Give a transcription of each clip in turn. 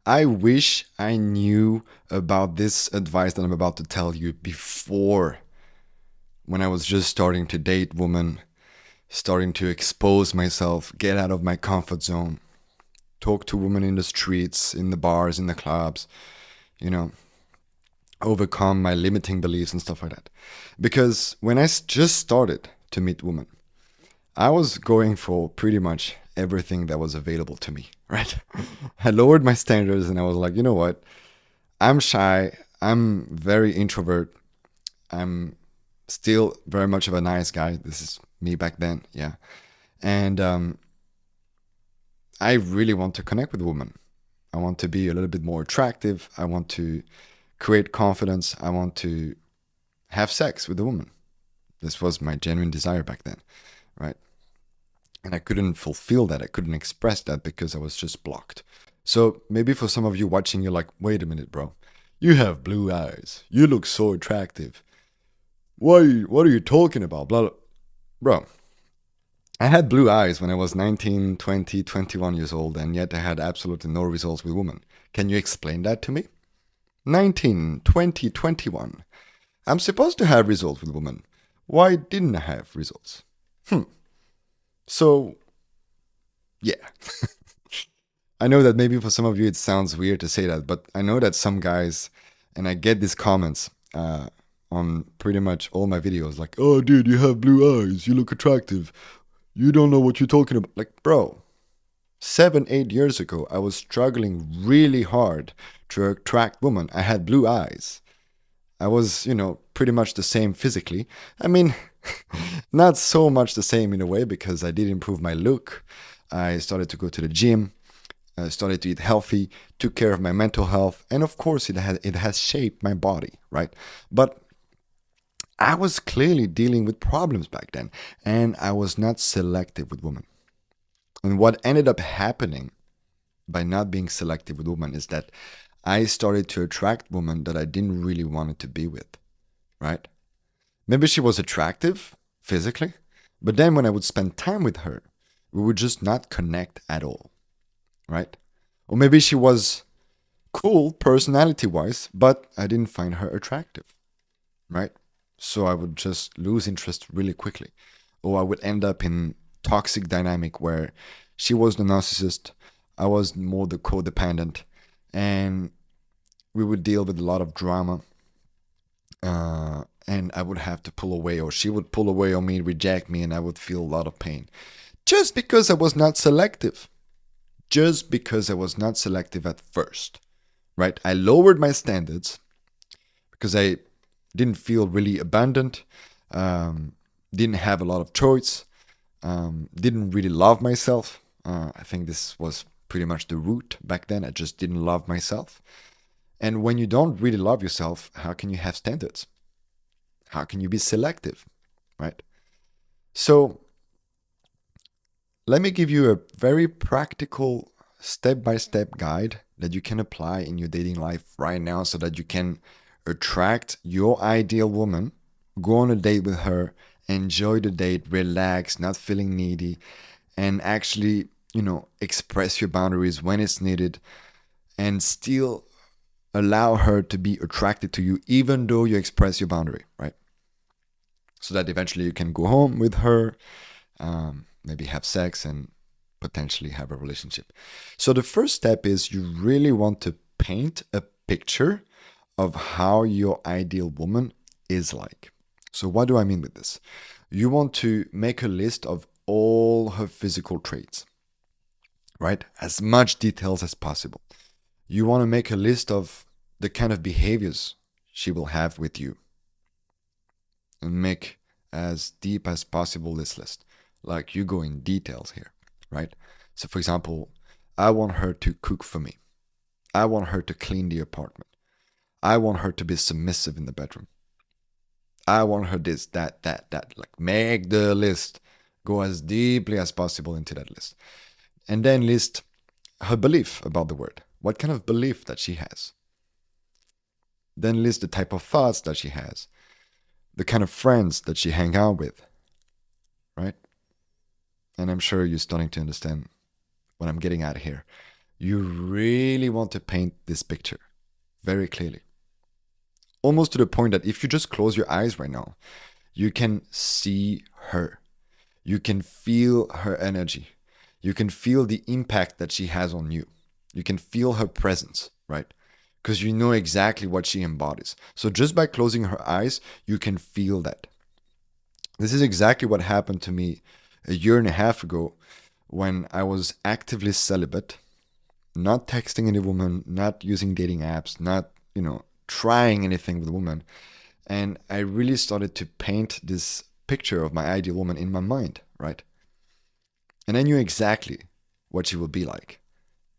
I wish I knew about this advice that I'm about to tell you before, when I was just starting to date women, starting to expose myself, get out of my comfort zone, talk to women in the streets, in the bars, in the clubs, you know, overcome my limiting beliefs and stuff like that. Because when just started to meet women, I was going for pretty much everything that was available to me, right? I lowered my standards and I was like, you know what? I'm shy. I'm very introvert. I'm still very much of a nice guy. This is me back then, yeah. And I really want to connect with women. I want to be a little bit more attractive. I want to create confidence. I want to have sex with a woman. This was my genuine desire back then, right? And I couldn't fulfill that. I couldn't express that because I was just blocked. So maybe for some of you watching, you're like, wait a minute, bro. You have blue eyes. You look so attractive. What are you talking about? Blah, blah. Bro, I had blue eyes when I was 19, 20, 21 years old, and yet I had absolutely no results with women. Can you explain that to me? 19, 20, 21. I'm supposed to have results with women. Why didn't I have results? So, yeah. I know that maybe for some of you it sounds weird to say that, but I know that some guys, and I get these comments on pretty much all my videos, like, "Oh, dude, you have blue eyes. You look attractive. You don't know what you're talking about." Like, bro, 7, 8 years ago, I was struggling really hard to attract women. I had blue eyes. I was, pretty much the same physically. I mean, not so much the same in a way because I did improve my look. I started to go to the gym. I started to eat healthy, took care of my mental health, and of course, it has shaped my body, right? But I was clearly dealing with problems back then, and I was not selective with women. And what ended up happening by not being selective with women is that I started to attract women that I didn't really want to be with, right? Maybe she was attractive physically, but then when I would spend time with her, we would just not connect at all, right? Or maybe she was cool personality wise, but I didn't find her attractive, right? So I would just lose interest really quickly. Or I would end up in toxic dynamic where she was the narcissist, I was more the codependent, and we would deal with a lot of drama. And I would have to pull away, or she would pull away on me, reject me, and I would feel a lot of pain. Just because I was not selective. Just because I was not selective at first, right? I lowered my standards because I didn't feel really abundant, didn't have a lot of choice, didn't really love myself. I think this was pretty much the root back then. I just didn't love myself. And when you don't really love yourself, how can you have standards? How can you be selective, right? So let me give you a very practical step-by-step guide that you can apply in your dating life right now so that you can attract your ideal woman, go on a date with her, enjoy the date, relax, not feeling needy, and actually, express your boundaries when it's needed and still allow her to be attracted to you even though you express your boundary, right? So that eventually you can go home with her, maybe have sex and potentially have a relationship. So the first step is you really want to paint a picture of how your ideal woman is like. So what do I mean with this? You want to make a list of all her physical traits, right? As much details as possible. You want to make a list of the kind of behaviors she will have with you and make as deep as possible this list. Like you go in details here, right? So for example, I want her to cook for me. I want her to clean the apartment. I want her to be submissive in the bedroom. I want her this, that, that, that. Like make the list. Go as deeply as possible into that list. And then list her belief about the word. What kind of belief that she has. Then list the type of thoughts that she has. The kind of friends that she hang out with. Right? And I'm sure you're starting to understand what I'm getting at here. You really want to paint this picture very clearly. Almost to the point that if you just close your eyes right now, you can see her. You can feel her energy. You can feel the impact that she has on you. You can feel her presence, right? Because you know exactly what she embodies. So just by closing her eyes, you can feel that. This is exactly what happened to me a year and a half ago when I was actively celibate, not texting any woman, not using dating apps, not, trying anything with a woman. And I really started to paint this picture of my ideal woman in my mind, right? And I knew exactly what she would be like.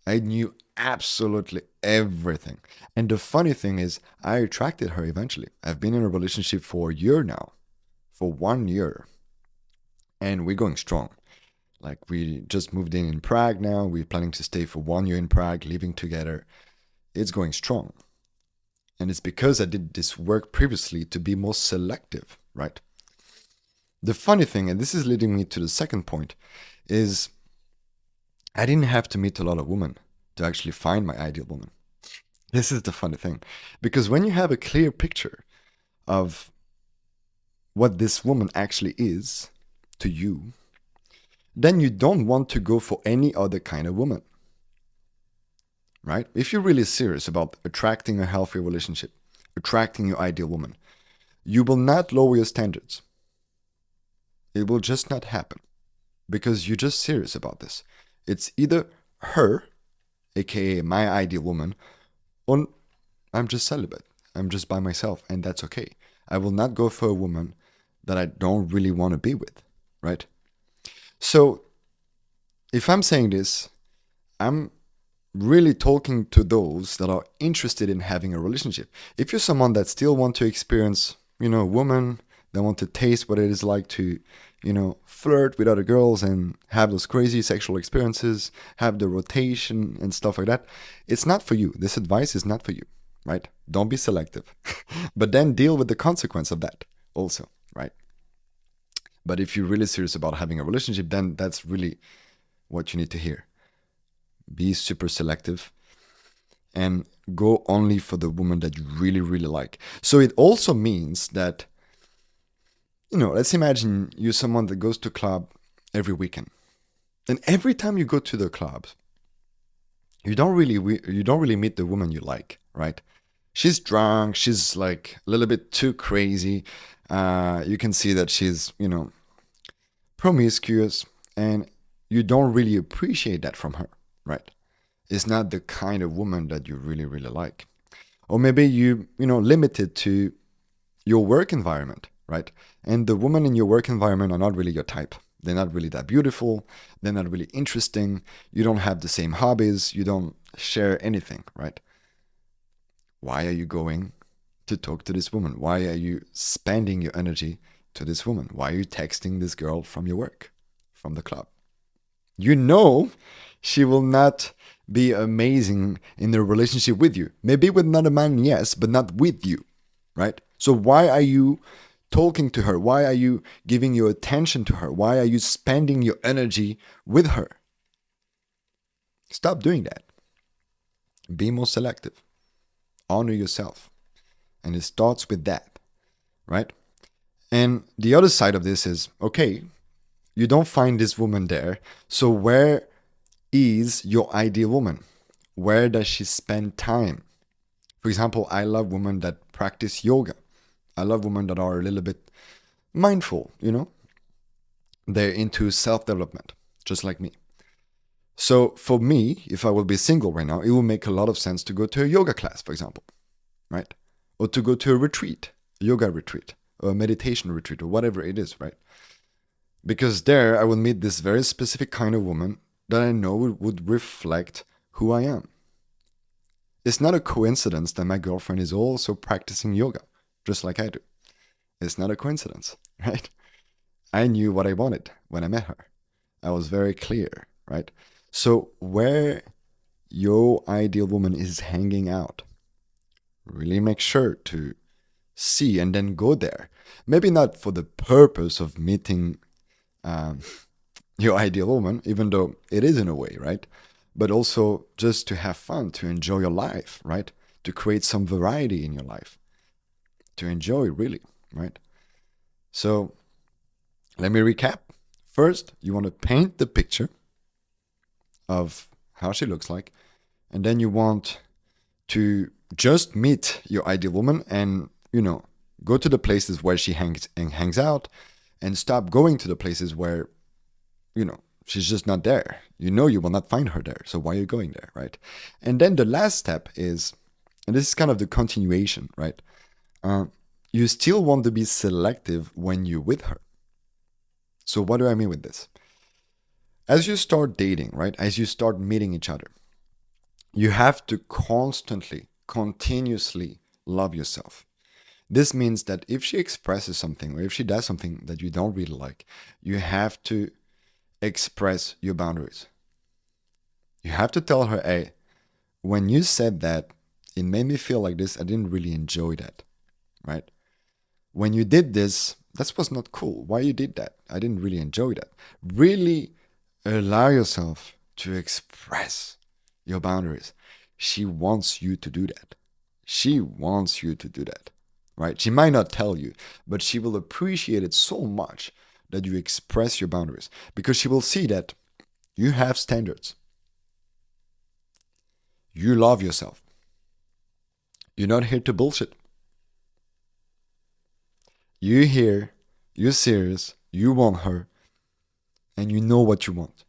I knew absolutely everything. And the funny thing is, I attracted her eventually. I've been in a relationship for a year now, for 1 year, and we're going strong. Like, we just moved in Prague now. We're planning to stay for 1 year in Prague, living together. It's going strong. And it's because I did this work previously to be more selective, right? The funny thing, and this is leading me to the second point, is I didn't have to meet a lot of women to actually find my ideal woman. This is the funny thing. Because when you have a clear picture of what this woman actually is to you, then you don't want to go for any other kind of woman. Right? If you're really serious about attracting a healthy relationship, attracting your ideal woman, you will not lower your standards. It will just not happen because you're just serious about this. It's either her, aka my ideal woman, or I'm just celibate. I'm just by myself, and that's okay. I will not go for a woman that I don't really want to be with, right? So, if I'm saying this, I'm really talking to those that are interested in having a relationship. If you're someone that still want to experience, a woman, that want to taste what it is like to, flirt with other girls and have those crazy sexual experiences, have the rotation and stuff like that, it's not for you. This advice is not for you, right? Don't be selective. But then deal with the consequence of that also, right? But if you're really serious about having a relationship, then that's really what you need to hear. Be super selective and go only for the woman that you really, really like. So it also means that, let's imagine you're someone that goes to a club every weekend. And every time you go to the club, you don't really meet the woman you like, right? She's drunk, she's like a little bit too crazy. You can see that she's, promiscuous, and you don't really appreciate that from her, right? It's not the kind of woman that you really, really like. Or maybe limited to your work environment, right? And the women in your work environment are not really your type. They're not really that beautiful. They're not really interesting. You don't have the same hobbies. You don't share anything, right? Why are you going to talk to this woman? Why are you spending your energy to this woman? Why are you texting this girl from your work, from the club? You know she will not be amazing in a relationship with you. Maybe with another man, yes, but not with you, right? So why are you talking to her? Why are you giving your attention to her? Why are you spending your energy with her? Stop doing that. Be more selective. Honor yourself. And it starts with that, right? And the other side of this is, okay, you don't find this woman there. So where is your ideal woman? Where does she spend time? For example, I love women that practice yoga. I love women that are a little bit mindful, They're into self-development, just like me. So for me, if I will be single right now, it will make a lot of sense to go to a yoga class, for example, right? Or to go to a retreat, a yoga retreat, or a meditation retreat, or whatever it is, right? Because there I will meet this very specific kind of woman that I know would reflect who I am. It's not a coincidence that my girlfriend is also practicing yoga, just like I do. It's not a coincidence, right? I knew what I wanted when I met her. I was very clear, right? So where your ideal woman is hanging out, really make sure to see and then go there. Maybe not for the purpose of meeting your ideal woman, even though it is in a way, right? but also just to have fun, to enjoy your life, right? To create some variety in your life, to enjoy really, right? So let me recap. First, you want to paint the picture of how she looks like, and then you want to just meet your ideal woman and, go to the places where she hangs out, and stop going to the places where, she's just not there. You will not find her there. So why are you going there, right? And then the last step is, and this is kind of the continuation, right? You still want to be selective when you're with her. So what do I mean with this? As you start dating, right? As you start meeting each other, you have to constantly, continuously love yourself. This means that if she expresses something or if she does something that you don't really like, you have to express your boundaries. You have to tell her, hey, when you said that, it made me feel like this. I didn't really enjoy that, right? When you did this, that was not cool. Why you did that? I didn't really enjoy that. Really allow yourself to express your boundaries. She wants you to do that. She wants you to do that, right? She might not tell you, but she will appreciate it so much that you express your boundaries, because she will see that you have standards. You love yourself. You're not here to bullshit. You're here, you're serious, you want her, and you know what you want.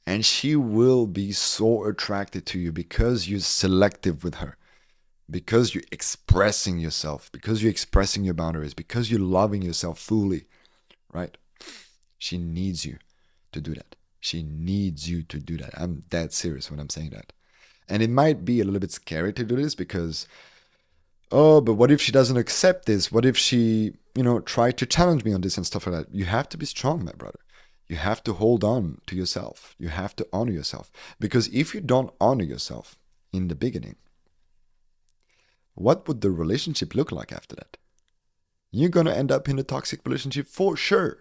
And she will be so attracted to you because you're selective with her, because you're expressing yourself, because you're expressing your boundaries, because you're loving yourself fully, right? She needs you to do that. She needs you to do that. I'm that serious when I'm saying that. And it might be a little bit scary to do this because, oh, but what if she doesn't accept this? What if she, try to challenge me on this and stuff like that? You have to be strong, my brother. You have to hold on to yourself. You have to honor yourself. Because if you don't honor yourself in the beginning, what would the relationship look like after that? You're going to end up in a toxic relationship for sure.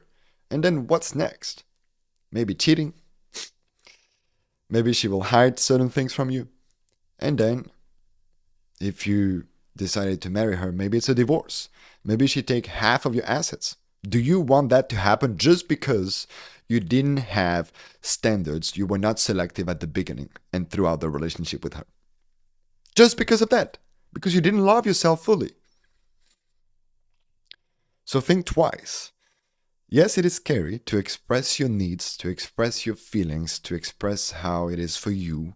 And then what's next? Maybe cheating. Maybe she will hide certain things from you. And then, if you decided to marry her, maybe it's a divorce. Maybe she take half of your assets. Do you want that to happen just because you didn't have standards, you were not selective at the beginning and throughout the relationship with her? Just because of that. Because you didn't love yourself fully. So think twice. Yes, it is scary to express your needs, to express your feelings, to express how it is for you.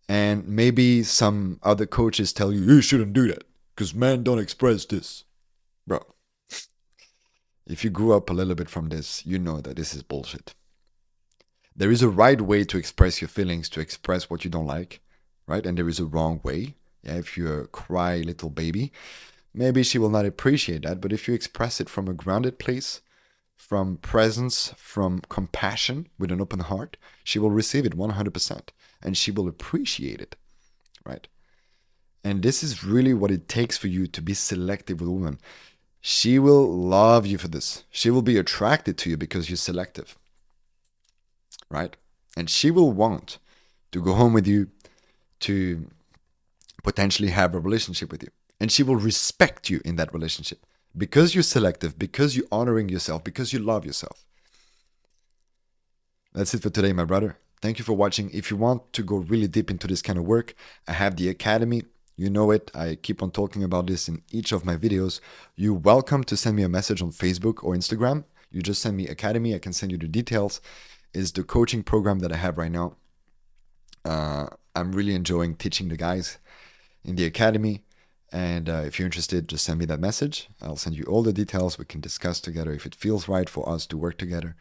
And maybe some other coaches tell you shouldn't do that because men don't express this. Bro, if you grew up a little bit from this, you know that this is bullshit. There is a right way to express your feelings, to express what you don't like, right? And there is a wrong way. Yeah, if you're a cry little baby, maybe she will not appreciate that. But if you express it from a grounded place, from presence, from compassion, with an open heart, she will receive it 100%. And she will appreciate it, right? And this is really what it takes for you to be selective with a woman. She will love you for this. She will be attracted to you because you're selective, right? And she will want to go home with you, to potentially have a relationship with you. And she will respect you in that relationship because you're selective, because you're honoring yourself, because you love yourself. That's it for today, my brother. Thank you for watching. If you want to go really deep into this kind of work, I have the Academy. You know it. I keep on talking about this in each of my videos. You're welcome to send me a message on Facebook or Instagram. You just send me Academy. I can send you the details. It's the coaching program that I have right now. I'm really enjoying teaching the guys in the Academy. And if you're interested, just send me that message. I'll send you all the details. We can discuss together if it feels right for us to work together.